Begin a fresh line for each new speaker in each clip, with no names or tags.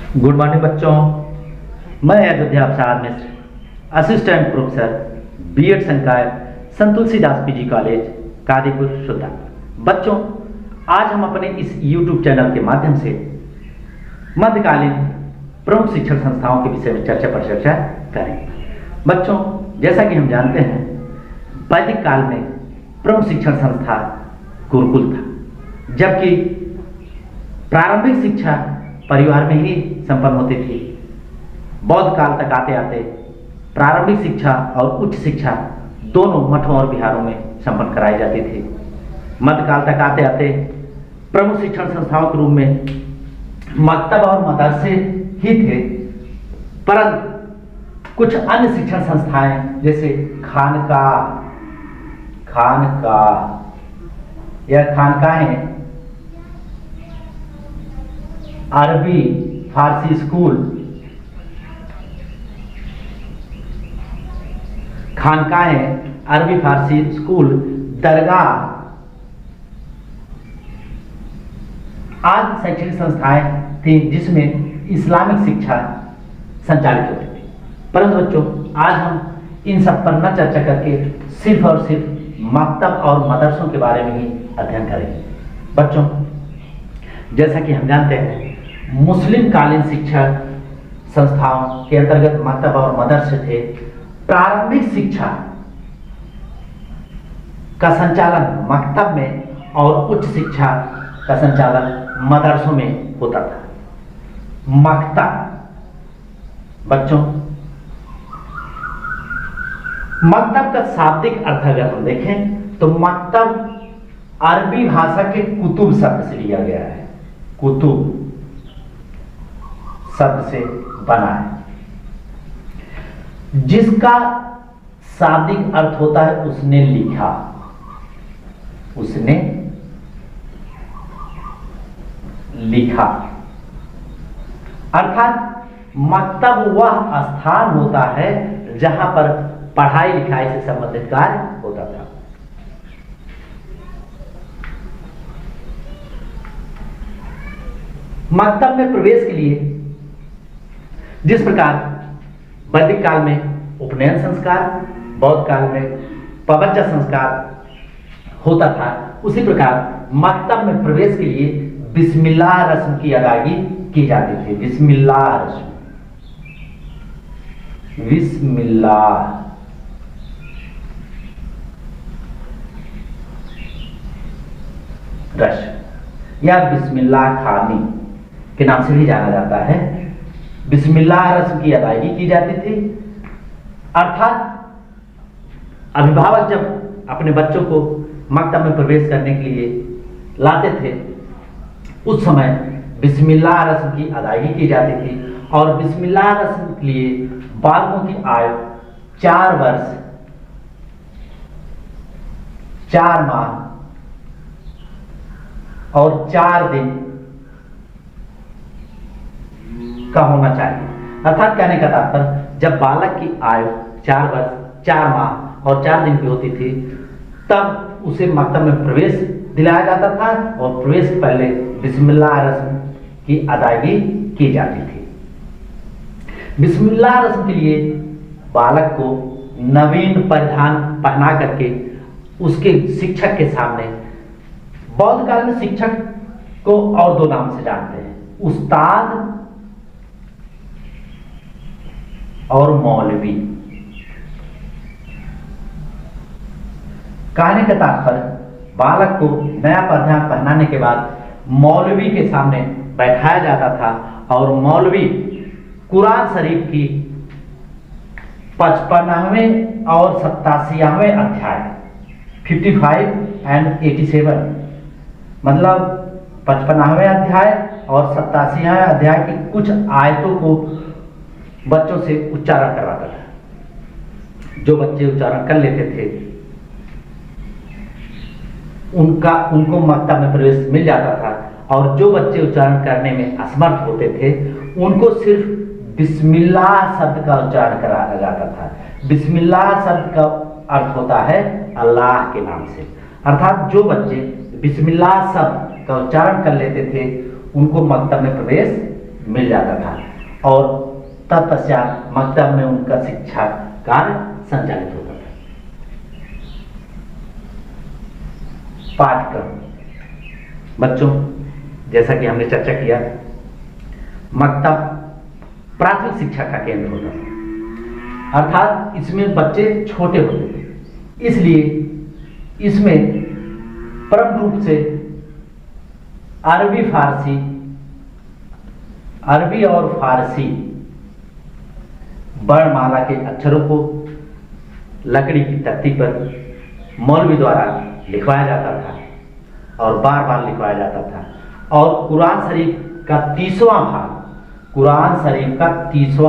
Good morning बच्चों। मैं अयोध्या अवसाद मिश्र, असिस्टेंट प्रोफेसर बीएड संकाय संत तुलसीदास पीजी कॉलेज कादीपुर सुल्तान। बच्चों, आज हम अपने इस यूट्यूब चैनल के माध्यम से मध्यकालीन प्रमुख शिक्षण संस्थाओं के विषय में चर्चा पर चर्चा करेंगे। बच्चों, जैसा कि हम जानते हैं, वैदिक काल में प्रमुख शिक्षण संस्था गुरुकुल था, जबकि प्रारंभिक शिक्षा परिवार में ही संपन्न होती थी। बौद्ध काल तक आते आते प्रारंभिक शिक्षा और उच्च शिक्षा दोनों मठों और विहारों में संपन्न कराई जाती थी। मध्यकाल तक आते आते प्रमुख शिक्षण संस्थाओं के रूप में मकतब और मदरसे ही थे, परंतु कुछ अन्य शिक्षण संस्थाएं जैसे खानकाहें, अरबी फारसी स्कूल, दरगाह आदि शैक्षणिक संस्थाएं थी जिसमें इस्लामिक शिक्षा संचालित होती थी। परंतु बच्चों, आज हम इन सब पर न चर्चा करके सिर्फ और सिर्फ मकतब और मदरसों के बारे में ही अध्ययन करेंगे। बच्चों, जैसा कि हम जानते हैं, मुस्लिम कालीन शिक्षा संस्थाओं के अंतर्गत मकतब और मदरसे थे। प्रारंभिक शिक्षा का संचालन मकतब में और उच्च शिक्षा का संचालन मदरसों में होता था। मकतब, बच्चों, मकतब का शाब्दिक अर्थ अगर हम देखें तो मकतब अरबी भाषा के कुतुब शब्द से लिया गया है। कुतुब शब्द से बना है, जिसका शाब्दिक अर्थ होता है उसने लिखा, अर्थात मकतब वह स्थान होता है जहां पर पढ़ाई लिखाई से संबंधित कार्य होता था। मकतब में प्रवेश के लिए जिस प्रकार वैदिक काल में उपनयन संस्कार, बौद्ध काल में पवज्जा संस्कार होता था, उसी प्रकार मकतब में प्रवेश के लिए बिस्मिल्लाह रस्म की अदायगी की जाती थी। बिस्मिल्लाह रस्म, या बिस्मिल्लाह खानी के नाम से भी जाना जाता है। बिस्मिल्लाह रस्म की अदायगी की जाती थी, अर्थात अभिभावक जब अपने बच्चों को मकतब में प्रवेश करने के लिए लाते थे, उस समय बिस्मिल्लाह रस्म की अदायगी की जाती थी। और बिस्मिल्लाह रस्म के लिए बालकों की आयु 4 वर्ष 4 माह और 4 दिन का होना चाहिए। अर्थात कहने का तात्पर्य, जब बालक की आयु 4 वर्ष 4 माह और 4 दिन की होती थी, तब उसे मकतब में प्रवेश दिलाया जाता था और प्रवेश से पहले बिस्मिल्लाह रस्म की अदायगी की जाती थी। बिस्मिल्लाह रस्म के लिए बालक को नवीन परिधान पहना करके उसके शिक्षक के सामने, बौद्ध काल में शिक्षक को और 2 नाम से जानते हैं, उस्ताद और मौलवी। कहने का तात्पर्य, बालक को नया परिधान पहनाने के बाद मौलवी के सामने बैठाया जाता था और मौलवी कुरान शरीफ की 55वें और 87वें अध्याय 55 एंड 87, मतलब 55वें अध्याय और 87वें अध्याय की कुछ आयतों को बच्चों से उच्चारण करवाता था। जो बच्चे उच्चारण कर लेते थे उनको मकतब में प्रवेश मिल जाता था, और जो बच्चे उच्चारण करने में असमर्थ होते थे उनको सिर्फ बिस्मिल्लाह शब्द का उच्चारण कराया जाता था। बिस्मिल्लाह शब्द का अर्थ होता है अल्लाह के नाम से, अर्थात जो बच्चे बिस्मिल्लाह शब्द का उच्चारण कर लेते थे उनको मकतब में प्रवेश मिल जाता था और तत्पश्चात मकतब में उनका शिक्षा कार्य संचालित होता था। पाठ्यक्रम बच्चों, जैसा कि हमने चर्चा किया, मकतब प्राथमिक शिक्षा का केंद्र होता था, अर्थात इसमें बच्चे छोटे होते थे, इसलिए इसमें प्रमुख रूप से अरबी और फारसी वर्णमाला के अक्षरों को लकड़ी की तख्ती पर मौलवी द्वारा लिखवाया जाता था और बार बार लिखवाया जाता था और कुरान शरीफ का 30वां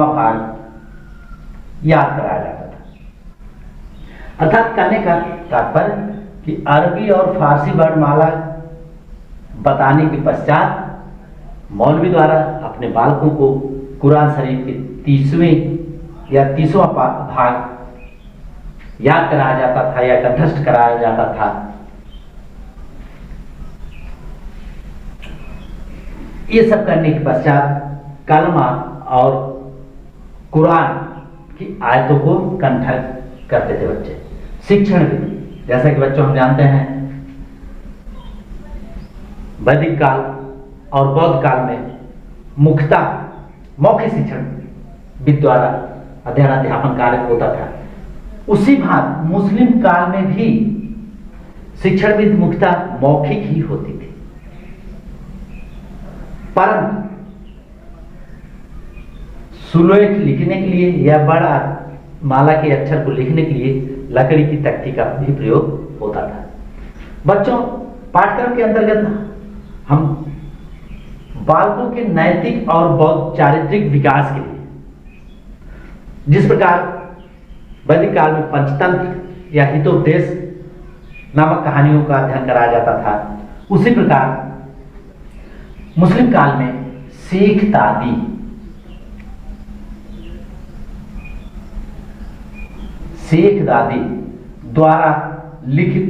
भाग याद कराया जाता था। अर्थात कहने का तात्पर्य कि अरबी और फारसी वर्णमाला बताने के पश्चात मौलवी द्वारा अपने बालकों को कुरान शरीफ के 30वां भाग याद कराया जाता था या कंठस्थ कराया जाता था। ये सब करने के पश्चात कलमा और कुरान की आयतों को कंठस्थ करते थे बच्चे। शिक्षण भी, जैसा कि बच्चों हम जानते हैं, वैदिक काल और बौद्ध काल में मुख्यतः मौखिक शिक्षण विद द्वारा अध्ययन अध्यापन कार्य होता था। उसी भांति मुस्लिम काल में भी शिक्षण विद मुख्यतः मौखिक ही होती थी, परंतु सुलेख लिखने के लिए या बड़ा माला के अक्षर को लिखने के लिए लकड़ी की तख्ती का भी प्रयोग होता था। बच्चों, पाठ्यक्रम के अंतर्गत हम बालकों के नैतिक और बौद्धिक चारित्रिक विकास के लिए, जिस प्रकार वैदिक काल में पंचतंत्र या हितोपदेश नामक कहानियों का अध्ययन कराया जाता था, उसी प्रकार मुस्लिम काल में शेख दादी द्वारा लिखित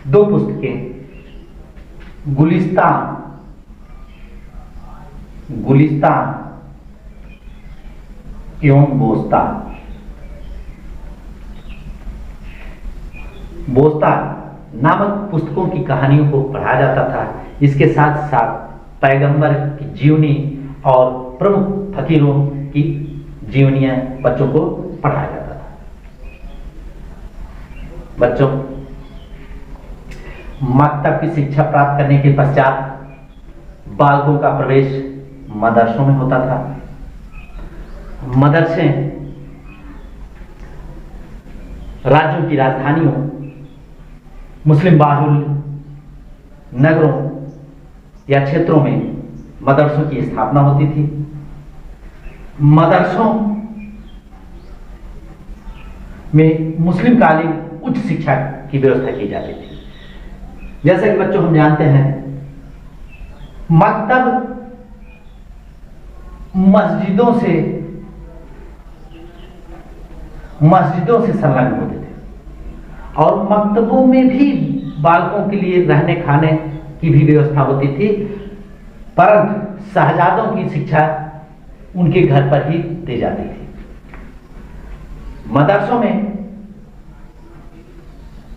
2 पुस्तकें गुलिस्तान एवं बोस्ता नामक पुस्तकों की कहानियों को पढ़ाया जाता था। इसके साथ साथ पैगंबर की जीवनी और प्रमुख फकीरों की जीवनियां बच्चों को पढ़ाया जाता था। बच्चों, मकतब की शिक्षा प्राप्त करने के पश्चात बालकों का प्रवेश मदरसों में होता था। मदरसे राज्यों की राजधानियों, मुस्लिम बाहुल नगरों या क्षेत्रों में मदरसों की स्थापना होती थी। मदरसों में मुस्लिम कालीन उच्च शिक्षा की व्यवस्था की जाती थी। जैसा कि बच्चों हम जानते हैं, मकतब मस्जिदों से संलग्न होते थे और मकतबों में भी बालकों के लिए रहने खाने की भी व्यवस्था होती थी, परंतु शहजादों की शिक्षा उनके घर पर ही दी जाती थी। मदरसों में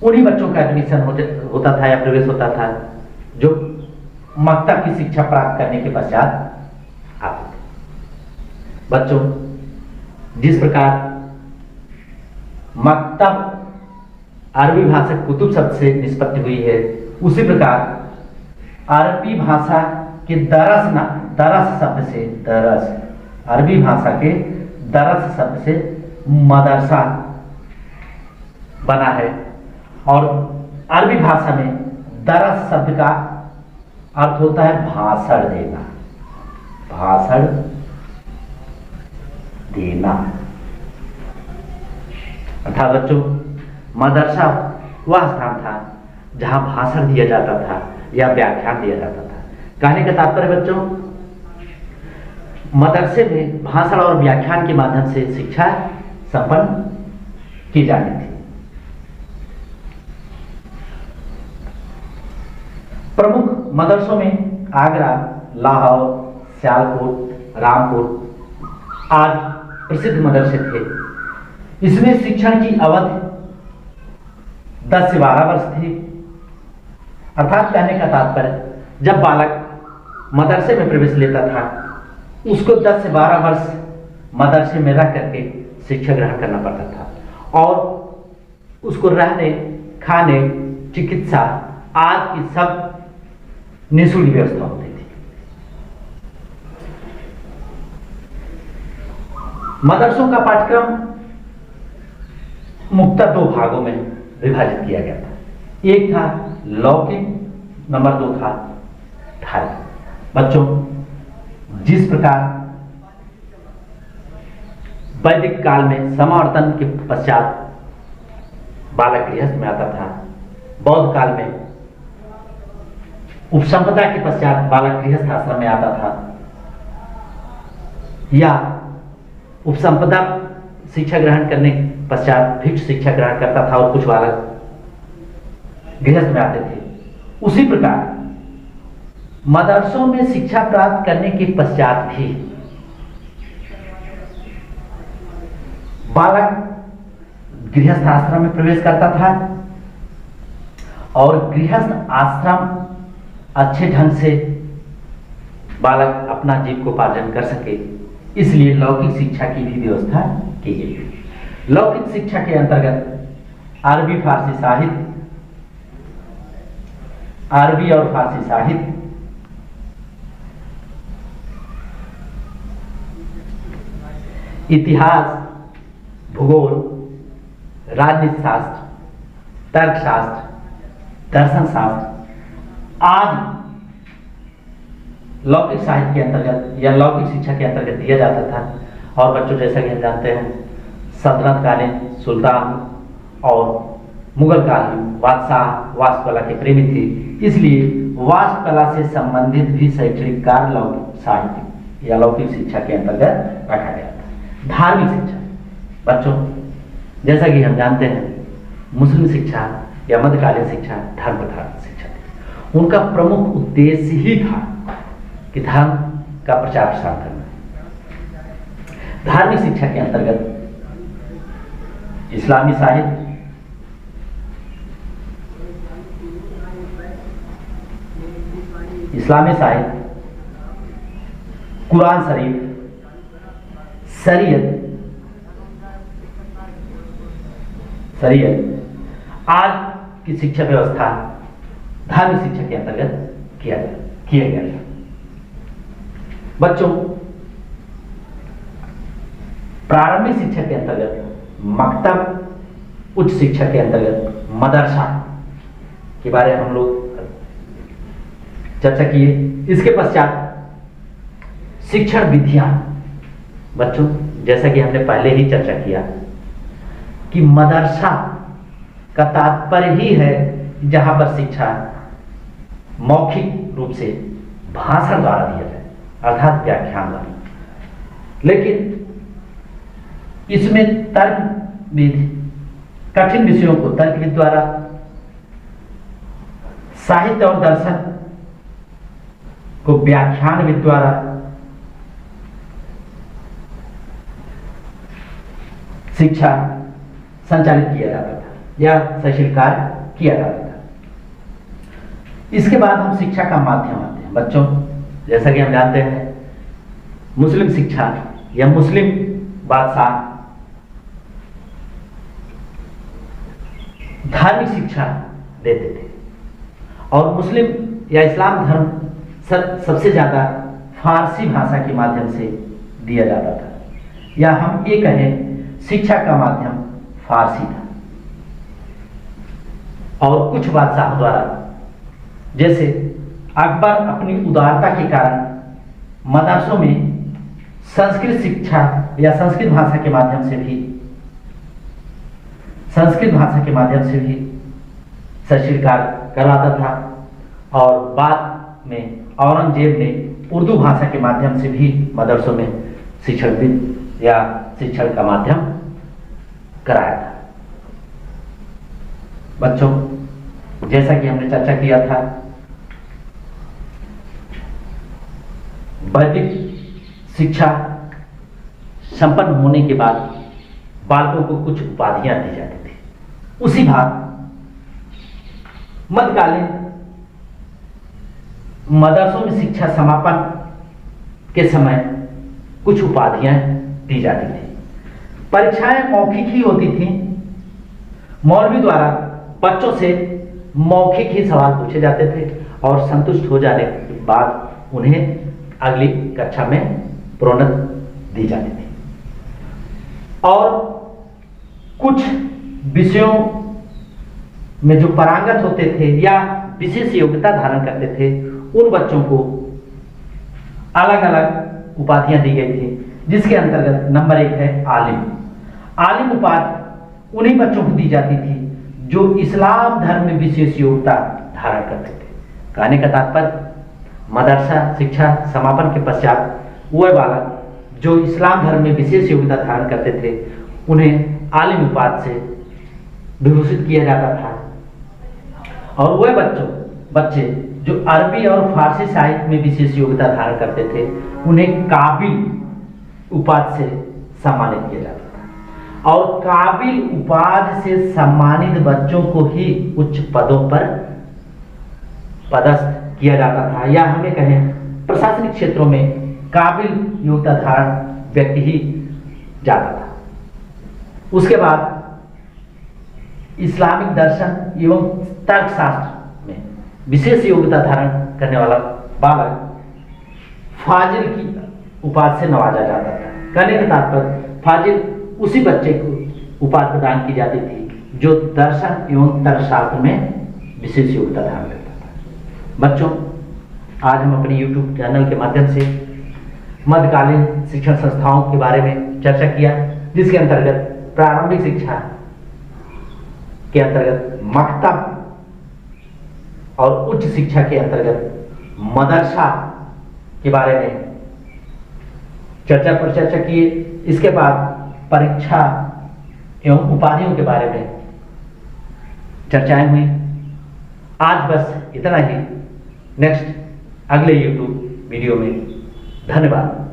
उन्हीं बच्चों का एडमिशन होता था या प्रवेश होता था जो मकतब की शिक्षा प्राप्त करने के पश्चात आते थे। बच्चों, जिस प्रकार मकतब अरबी भाषा कुतुब शब्द से निष्पत्ति हुई है, उसी प्रकार अरबी भाषा के अरबी भाषा के दरस शब्द से मदरसा बना है और अरबी भाषा में दरस शब्द का अर्थ होता है भाषण देना। अर्थात बच्चों, मदरसा वह स्थान था जहां भाषण दिया जाता था या व्याख्यान दिया जाता था। कहने का तात्पर्य बच्चों, मदरसे में भाषण और व्याख्यान के माध्यम से शिक्षा संपन्न की जाती थी। प्रमुख मदरसों में आगरा, लाहौर, सियालकोट, रामपुर आदि प्रसिद्ध मदरसे थे। इसमें शिक्षण की अवधि 10 से 12 वर्ष थी। अर्थात कहने का तात्पर्य, जब बालक मदरसे में प्रवेश लेता था उसको 10 से 12 वर्ष मदरसे में रह करके शिक्षा ग्रहण करना पड़ता था और उसको रहने, खाने, चिकित्सा आदि की सब निःशुल्क व्यवस्था होती थी। मदरसों का पाठ्यक्रम मुख्यतः 2 भागों में विभाजित किया गया था। एक था लौकिक, नंबर 2 था धार्मिक। बच्चों, जिस प्रकार वैदिक काल में समावर्तन के पश्चात बालक गृहस्थ में आता था, बौद्ध काल में उपसंपदा के पश्चात बालक गृहस्थ आश्रम में आता था, या उपसंपदा शिक्षा ग्रहण करने के पश्चात भिक्ष शिक्षा ग्रहण करता था और कुछ बालक गृहस्थ में आते थे। उसी प्रकार मदरसों में शिक्षा प्राप्त करने के पश्चात भी बालक गृहस्थ आश्रम में प्रवेश करता था और गृहस्थ आश्रम अच्छे ढंग से बालक अपना जीविकोपार्जन कर सके, इसलिए लौकिक शिक्षा की भी व्यवस्था की गई। लौकिक शिक्षा के अंतर्गत अरबी फारसी साहित्य, अरबी और फारसी साहित्य, इतिहास, भूगोल, राजनीति शास्त्र, तर्कशास्त्र, दर्शन शास्त्र आदि लौकिक साहित्य के अंतर्गत या लौकिक शिक्षा के अंतर्गत दिया जाता था। और बच्चों, जैसा कि हम जानते हैं, सल्तनत कालीन सुल्तान और मुगल कालीन बादशाह वास्तुकला के प्रेमी थे, इसलिए वास्तुकला से संबंधित भी शैक्षणिक कार्य लौकिक साहित्य या लौकिक शिक्षा के अंतर्गत रखा गया था। धार्मिक शिक्षा, बच्चों जैसा कि हम जानते हैं, मुस्लिम शिक्षा या मध्यकालीन शिक्षा धर्म प्रधान शिक्षा थी। उनका प्रमुख उद्देश्य ही था कि धर्म का प्रचार प्रसार करना। धार्मिक शिक्षा के अंतर्गत इस्लामी साहित्य, कुरान शरीफ, शरीयत आदि की शिक्षा व्यवस्था धार्मिक शिक्षा के अंतर्गत किया गया था। बच्चों, प्रारंभिक शिक्षा के अंतर्गत मकतब, उच्च शिक्षा के अंतर्गत मदरसा के बारे में हम लोग चर्चा किए। इसके पश्चात शिक्षण विधियां, बच्चों जैसा कि हमने पहले ही चर्चा किया कि मदरसा का तात्पर्य ही है जहां पर शिक्षा मौखिक रूप से भाषण द्वारा दिया जाए, अर्थात व्याख्यान द्वारा। लेकिन इसमें तर्क विधि, कठिन विषयों को तर्क विधि द्वारा, साहित्य और दर्शन को व्याख्यान विधि द्वारा, शिक्षा संचालित किया जाता था या शैक्षणिक कार्य किया जाता था। इसके बाद हम शिक्षा का माध्यम आते हैं। बच्चों जैसा कि हम जानते हैं, मुस्लिम शिक्षा या मुस्लिम बादशाह धार्मिक शिक्षा देते थे और मुस्लिम या इस्लाम धर्म सबसे ज्यादा फारसी भाषा के माध्यम से दिया जाता था, या हम ये कहें शिक्षा का माध्यम फारसी था। और कुछ बादशाहों द्वारा, जैसे अकबर अपनी उदारता के कारण मदरसों में संस्कृत शिक्षा या संस्कृत भाषा के माध्यम से भी शैक्षणिक कार्य करवाता था, और बाद में औरंगजेब ने उर्दू भाषा के माध्यम से भी मदरसों में शिक्षण या शिक्षण का माध्यम कराया था। बच्चों जैसा कि हमने चर्चा किया था वैदिक शिक्षा संपन्न होने के बाद बालकों को कुछ उपाधियां दी जाती थी। उसी भाग मध्यकालीन मदरसों में शिक्षा समापन के समय कुछ उपाधियां दी जाती थी। परीक्षाएं मौखिक ही होती थी। मौलवी द्वारा बच्चों से मौखिक ही सवाल पूछे जाते थे और संतुष्ट हो जाने के बाद उन्हें अगली कक्षा में प्रोन्नति दी जाती थी। और कुछ विषयों में जो पारंगत होते थे या विशेष योग्यता धारण करते थे, उन बच्चों को अलग अलग उपाधियां दी गई थी, जिसके अंतर्गत नंबर 1 है आलिम। आलिम उपाधि उन्हीं बच्चों को दी जाती थी जो इस्लाम धर्म में विशेष योग्यता धारण करते थे। कहने का तात्पर्य मदरसा शिक्षा समापन के पश्चात वह बालक जो इस्लाम धर्म में विशेष योग्यता धारण करते थे, उन्हें आलिम उपाधि से विभूषित किया जाता था। और वह बच्चे जो अरबी और फारसी साहित्य में विशेष योग्यता धारण करते थे, उन्हें काबिल उपाधि से सम्मानित किया जाता था। और काबिल उपाधि से सम्मानित बच्चों को ही उच्च पदों पर पदस्थ किया जाता था, या हमें कहें प्रशासनिक क्षेत्रों में काबिल योग्यता धारण व्यक्ति ही जाता था। उसके बाद इस्लामिक दर्शन एवं तर्कशास्त्र में विशेष योग्यता धारण करने वाला बालक फाजिल की उपाधि से नवाजा जाता था। कहने का तात्पर्य फाजिल उसी बच्चे को उपाधि प्रदान की जाती थी जो दर्शन एवं तर्कशास्त्र में विशेष योग्यता धारण करता था। बच्चों, आज हम अपने YouTube चैनल के माध्यम से मध्यकालीन शिक्षण संस्थाओं के बारे में चर्चा किया, जिसके अंतर्गत प्रारंभिक शिक्षा के अंतर्गत मकतब और उच्च शिक्षा के अंतर्गत मदरसा के बारे में चर्चा किए। इसके बाद परीक्षा एवं उपाधियों के बारे में चर्चाएं हुई। आज बस इतना ही। नेक्स्ट अगले YouTube वीडियो में। धन्यवाद।